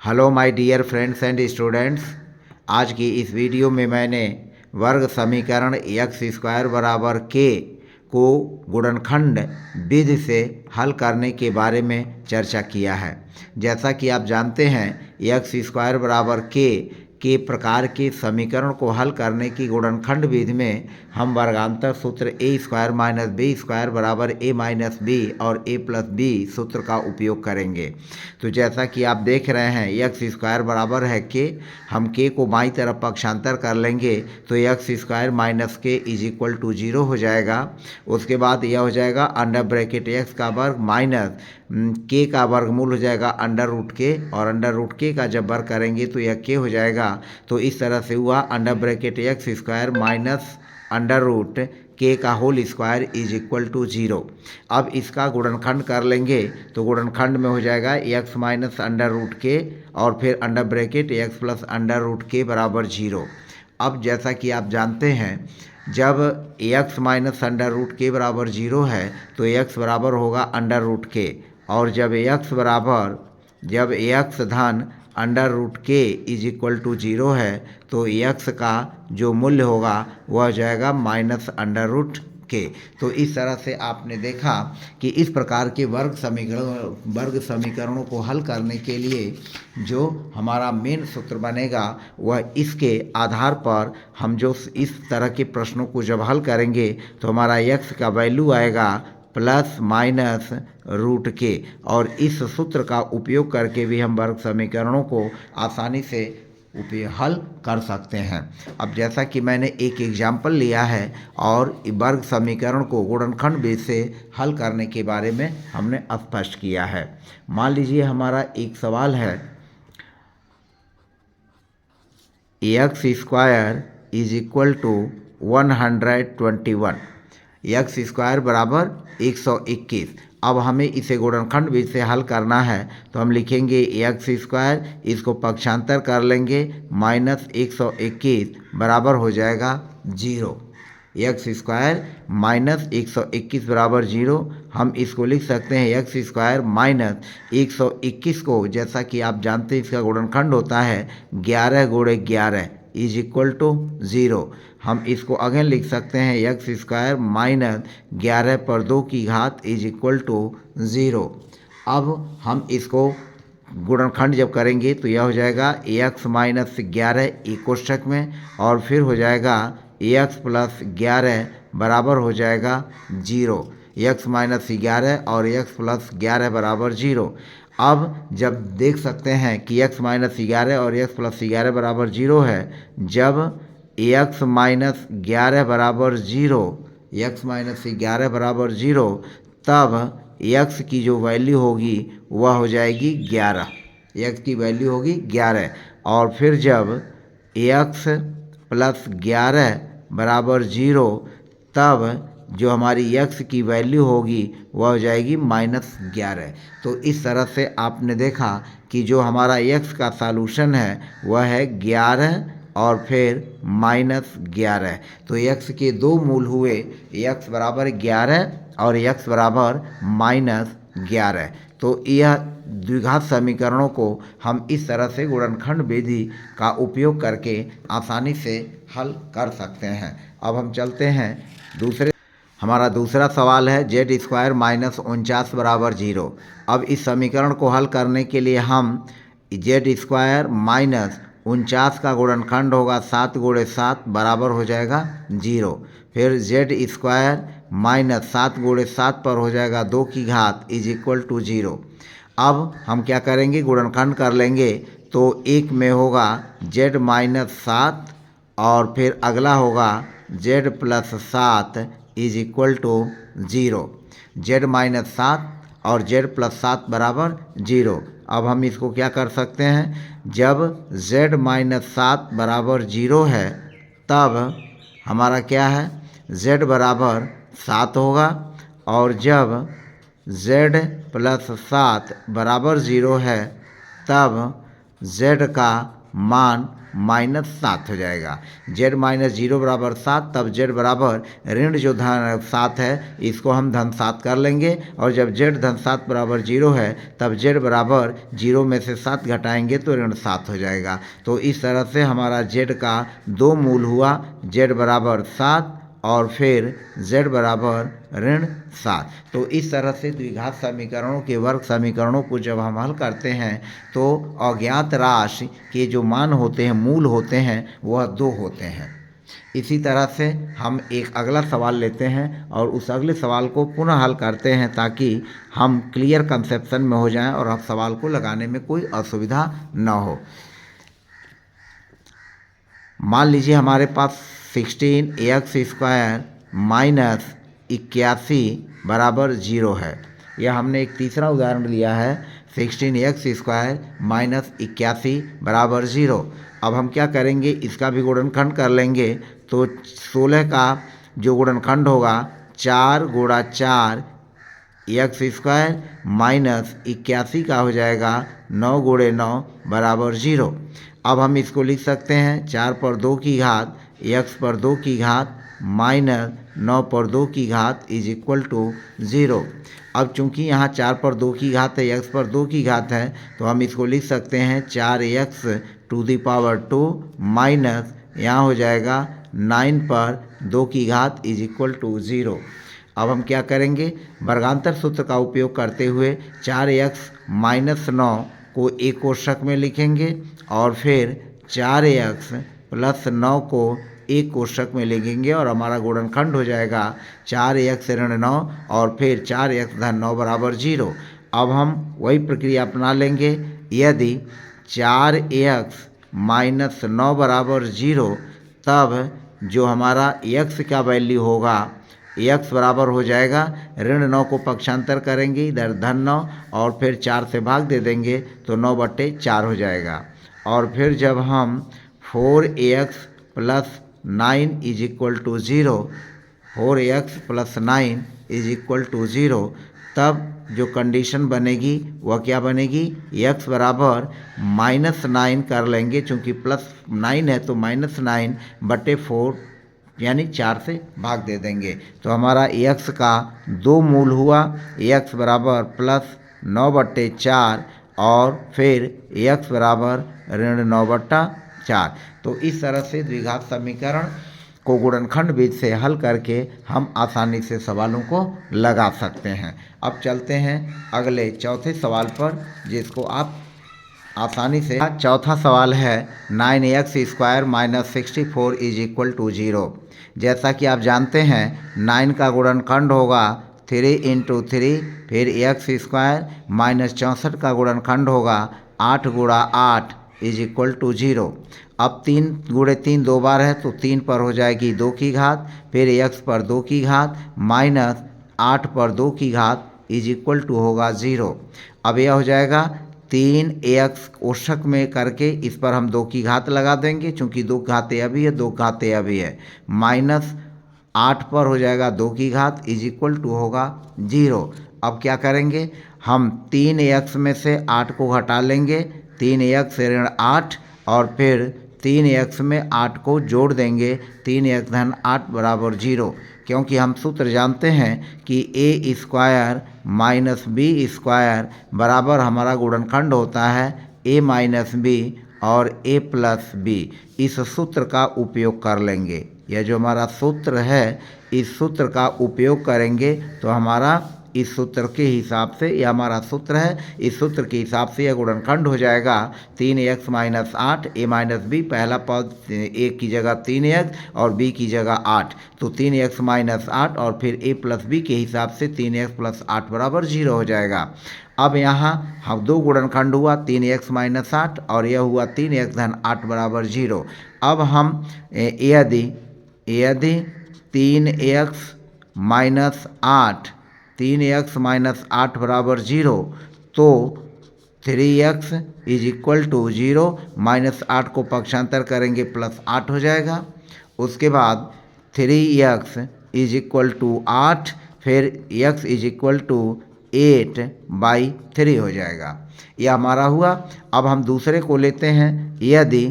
Hello my dear friends and students. आज की इस वीडियो में मैंने वर्ग समीकरण एक्स स्क्वायर बराबर के को गुणनखंड विधि से हल करने के बारे में चर्चा किया है। जैसा कि आप जानते हैं एक्स स्क्वायर बराबर के प्रकार के समीकरण को हल करने की गुणनखंड विधि में हम वर्गांतर सूत्र ए स्क्वायर माइनस बी स्क्वायर बराबर ए माइनस बी और ए प्लस बी सूत्र का उपयोग करेंगे। तो जैसा कि आप देख रहे हैं एक्स स्क्वायर बराबर है के, हम के को बाईं तरफ पक्षांतर कर लेंगे तो एक्स स्क्वायर माइनस के इज इक्वल टू 0 हो जाएगा। उसके बाद यह हो जाएगा अंडर ब्रैकेट एक्स का वर्ग माइनस के का वर्गमूल हो जाएगा अंडर रूट के, और अंडर रूट के का जब वर्ग करेंगे तो यह के हो जाएगा। तो इस तरह से हुआ under bracket x square minus under root k का whole square is equal to 0। अब इसका गुणनखंड कर लेंगे तो गुणनखंड में हो जाएगा x minus under root k और फिर under bracket x plus under root k बराबर 0। अब जैसा कि आप जानते हैं जब x minus under root k बराबर 0 है तो एक्स बराबर होगा अंडर रूट के, और जब एक्स धन अंडर रूट के इज इक्वल टू 0 है तो एक्स का जो मूल्य होगा वह हो जाएगा माइनस अंडर रूट के। तो इस तरह से आपने देखा कि इस प्रकार के वर्ग समीकरणों को हल करने के लिए जो हमारा मेन सूत्र बनेगा वह इसके आधार पर हम जो इस तरह के प्रश्नों को जब हल करेंगे तो हमारा एक्स का वैल्यू आएगा प्लस माइनस रूट के, और इस सूत्र का उपयोग करके भी हम वर्ग समीकरणों को आसानी से हल कर सकते हैं। अब जैसा कि मैंने एक एग्जाम्पल लिया है और वर्ग समीकरण को गुणनखंड विधि से हल करने के बारे में हमने स्पष्ट किया है। मान लीजिए हमारा एक सवाल है x square is equal to 121, x square बराबर 121। अब हमें इसे गुणनखंड विधि से हल करना है तो हम लिखेंगे एक्स स्क्वायर, इसको पक्षांतर कर लेंगे माइनस 121 बराबर हो जाएगा 0। एक्स स्क्वायर माइनस 121 बराबर 0। हम इसको लिख सकते हैं एक्स स्क्वायर माइनस 121 को, जैसा कि आप जानते हैं इसका गुणनखंड होता है 11 गुणे 11 इज इक्वल टू 0। हम इसको अगेन लिख सकते हैं एक्स स्क्वायर माइनस 11 पर 2 की घात इज इक्वल टू 0। अब हम इसको गुणनखंड जब करेंगे तो यह हो जाएगा एक्स माइनस 11 एक कोष्ठक में, और फिर हो जाएगा एक्स प्लस 11 बराबर हो जाएगा 0। एक्स माइनस 11 और एक्स प्लस 11 बराबर 0। अब जब देख सकते हैं कि x माइनस 11 और x प्लस 11 बराबर 0 है, जब x माइनस 11 बराबर 0, x माइनस 11 बराबर 0, तब x की जो वैल्यू होगी वह हो जाएगी 11। x की वैल्यू होगी 11, और फिर जब x प्लस 11 बराबर 0, तब जो हमारी x की वैल्यू होगी वह हो जाएगी माइनस 11। तो इस तरह से आपने देखा कि जो हमारा x का सॉल्यूशन है वह है 11 और फिर माइनस 11। तो x के दो मूल हुए, x बराबर 11 और x बराबर माइनस 11। तो यह द्विघात समीकरणों को हम इस तरह से गुणनखंड विधि का उपयोग करके आसानी से हल कर सकते हैं। अब हम चलते हैं हमारा दूसरा सवाल है जेड स्क्वायर माइनस 49 बराबर 0। अब इस समीकरण को हल करने के लिए हम जेड स्क्वायर माइनस 49 का गुणनखंड होगा 7 गुणे 7 बराबर हो जाएगा 0। फिर जेड स्क्वायर माइनस 7 गुणे 7 पर हो जाएगा 2 की घात इज इक्वल टू 0। अब हम क्या करेंगे, गुणनखंड कर लेंगे तो एक में होगा जेड माइनस 7 और फिर अगला होगा z plus 7 is equal to 0। Z minus 7 और जेड प्लस 7 बराबर 0। अब हम इसको क्या कर सकते हैं, जब जेड माइनस 7 बराबर 0 है तब हमारा क्या है जेड बराबर 7 होगा, और जब जेड प्लस 7 बराबर 0 है तब जेड का मान -7 हो जाएगा। z -0 बराबर 7, तब z बराबर ऋण जो धन 7 है इसको हम धन 7 कर लेंगे, और जब z धन 7 बराबर 0 है तब z बराबर 0 में से 7 घटाएंगे तो ऋण 7 हो जाएगा। तो इस तरह से हमारा z का दो मूल हुआ, z बराबर 7 और फिर z बराबर ऋण 7। तो इस तरह से द्विघात समीकरणों के वर्ग समीकरणों को जब हम हल करते हैं तो अज्ञात राशि के जो मान होते हैं, मूल होते हैं, वह 2 होते हैं। इसी तरह से हम एक अगला सवाल लेते हैं और उस अगले सवाल को पुनः हल करते हैं ताकि हम क्लियर कंसेप्शन में हो जाएं और अब सवाल को लगाने में कोई असुविधा न हो। मान लीजिए हमारे पास 16x² माइनस 81 बराबर 0 है। यह हमने एक तीसरा उदाहरण लिया है, 16x² माइनस 81 बराबर 0। अब हम क्या करेंगे, इसका भी गुणनखंड कर लेंगे। तो 16 का जो गुणनखंड होगा 4 गुणा 4 x² माइनस 81 का हो जाएगा 9 गुणे 9 बराबर 0। अब हम इसको लिख सकते हैं 4 पर 2 की घात x पर 2 की घात माइनस 9 पर 2 की घात इज इक्वल टू 0। अब चूंकि यहाँ 4 पर 2 की घात है, x पर 2 की घात है, तो हम इसको लिख सकते हैं 4x to the power 2 minus यहाँ हो जाएगा 9 पर 2 की घात इज इक्वल टू 0। अब हम क्या करेंगे, वर्गांतर सूत्र का उपयोग करते हुए 4x माइनस 9 को एक कोष्ठक में लिखेंगे और फिर 4x प्लस 9 को एक कोष्ठक में लिखेंगे और हमारा गुणनखंड हो जाएगा 4x ऋण 9 और फिर 4x धन 9 बराबर 0। अब हम वही प्रक्रिया अपना लेंगे। यदि 4x माइनस 9 बराबर 0, तब जो हमारा x का वैल्यू होगा, x बराबर हो जाएगा ऋण 9 को पक्षांतर करेंगे इधर धन 9 और फिर 4 से भाग दे देंगे तो 9/4 हो जाएगा। और फिर जब हम 4x plus 9 is equal to 0, 4x plus 9 is equal to 0, तब जो कंडीशन बनेगी वह क्या बनेगी, x बराबर -9 कर लेंगे, चूँकि प्लस 9 है तो -9/4 यानी 4 से भाग दे देंगे। तो हमारा x का दो मूल हुआ, x बराबर प्लस 9/4 और फिर x बराबर ऋण 9/4। तो इस तरह से द्विघात समीकरण को गुणनखंड विधि से हल करके हम आसानी से सवालों को लगा सकते हैं। अब चलते हैं अगले चौथे सवाल पर, जिसको आप आसानी से, चौथा सवाल है 9x² minus 64 is equal to 0। जैसा कि आप जानते हैं 9 का गुणनखंड होगा 3 × 3, फिर x² माइनस 64 का गुणनखंड होगा 8 गुणा 8 इज इक्वल टू 0। अब 3 गुणे 3 दो बार है तो 3 पर हो जाएगी 2 की घात, फिर x पर 2 की घात माइनस 8 पर 2 की घात इज इक्वल टू होगा 0। अब यह हो जाएगा 3x कोष्ठक में करके इस पर हम 2 की घात लगा देंगे, चूँकि 2 घातें अभी है, 2 घातें अभी है, माइनस 8 पर हो जाएगा 2 की घात इज इक्वल टू होगा 0। अब क्या करेंगे, हम 3x में से 8 को घटा लेंगे, 3x ऋण 8 और फिर 3x में 8 को जोड़ देंगे, 3x धन 8 बराबर 0। क्योंकि हम सूत्र जानते हैं कि a² माइनस b² बराबर हमारा गुणनखंड होता है a माइनस b और a प्लस b। इस सूत्र का उपयोग कर लेंगे, यह जो हमारा सूत्र है इस सूत्र का उपयोग करेंगे तो हमारा इस सूत्र के हिसाब से, यह हमारा सूत्र है, इस सूत्र के हिसाब से यह गुणनखंड हो जाएगा 3x minus 8 a minus b, पहला पद a की जगह 3x और b की जगह 8, तो 3x माइनस 8 और फिर a प्लस b के हिसाब से 3x प्लस 8 बराबर 0 हो जाएगा। अब यहाँ हम दो गुणनखंड हुआ 3x माइनस 8 और यह हुआ 3x धन 8 बराबर 0। अब हम यदि 3x माइनस 8 3x माइनस 8 बराबर 0, तो 3x is equal to 0, minus 8 को पक्षांतर करेंगे प्लस 8 हो जाएगा। उसके बाद 3x इज इक्वल टू 8, फिर x इज इक्वल टू 8/3 हो जाएगा। यह हमारा हुआ। अब हम दूसरे को लेते हैं। यदि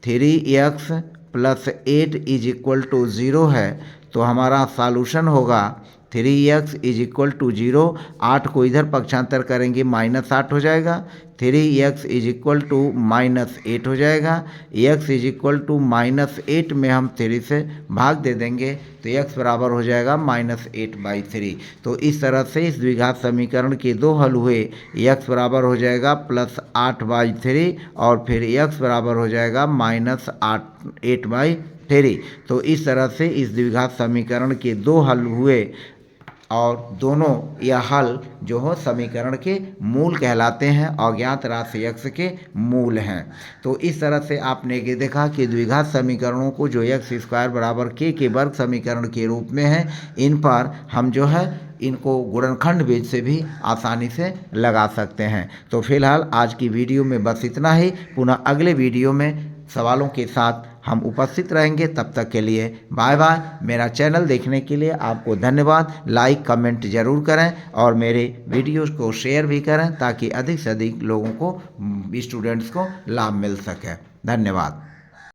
3x + 8 = 0 है तो हमारा सॉल्यूशन होगा 3x = 0। 8 को इधर पक्षांतर करेंगे -8 हो जाएगा। 3x = -8 हो जाएगा। x = -8 में हम 3 से भाग दे देंगे तो x बराबर हो जाएगा -8/3। तो इस तरह से इस द्विघात समीकरण के दो हल हुए। x बराबर हो जाएगा +8/3 और फिर x बराबर हो जाएगा -8/3। तो इस तरह से इस द्विघात समीकरण के दो हल हुए और दोनों यह हल जो हो समीकरण के मूल कहलाते हैं, अज्ञात राशि x के मूल हैं। तो इस तरह से आपने ये देखा कि द्विघात समीकरणों को जो x² = k के वर्ग समीकरण के रूप में है, इन पर हम जो है इनको गुणनखंड बीज से भी आसानी से लगा सकते हैं। तो फिलहाल आज की वीडियो में बस इतना ही। पुनः अगले वीडियो में सवालों के साथ हम उपस्थित रहेंगे। तब तक के लिए बाय बाय। मेरा चैनल देखने के लिए आपको धन्यवाद। लाइक कमेंट ज़रूर करें और मेरे वीडियोस को शेयर भी करें ताकि अधिक से अधिक लोगों को, स्टूडेंट्स को लाभ मिल सके। धन्यवाद।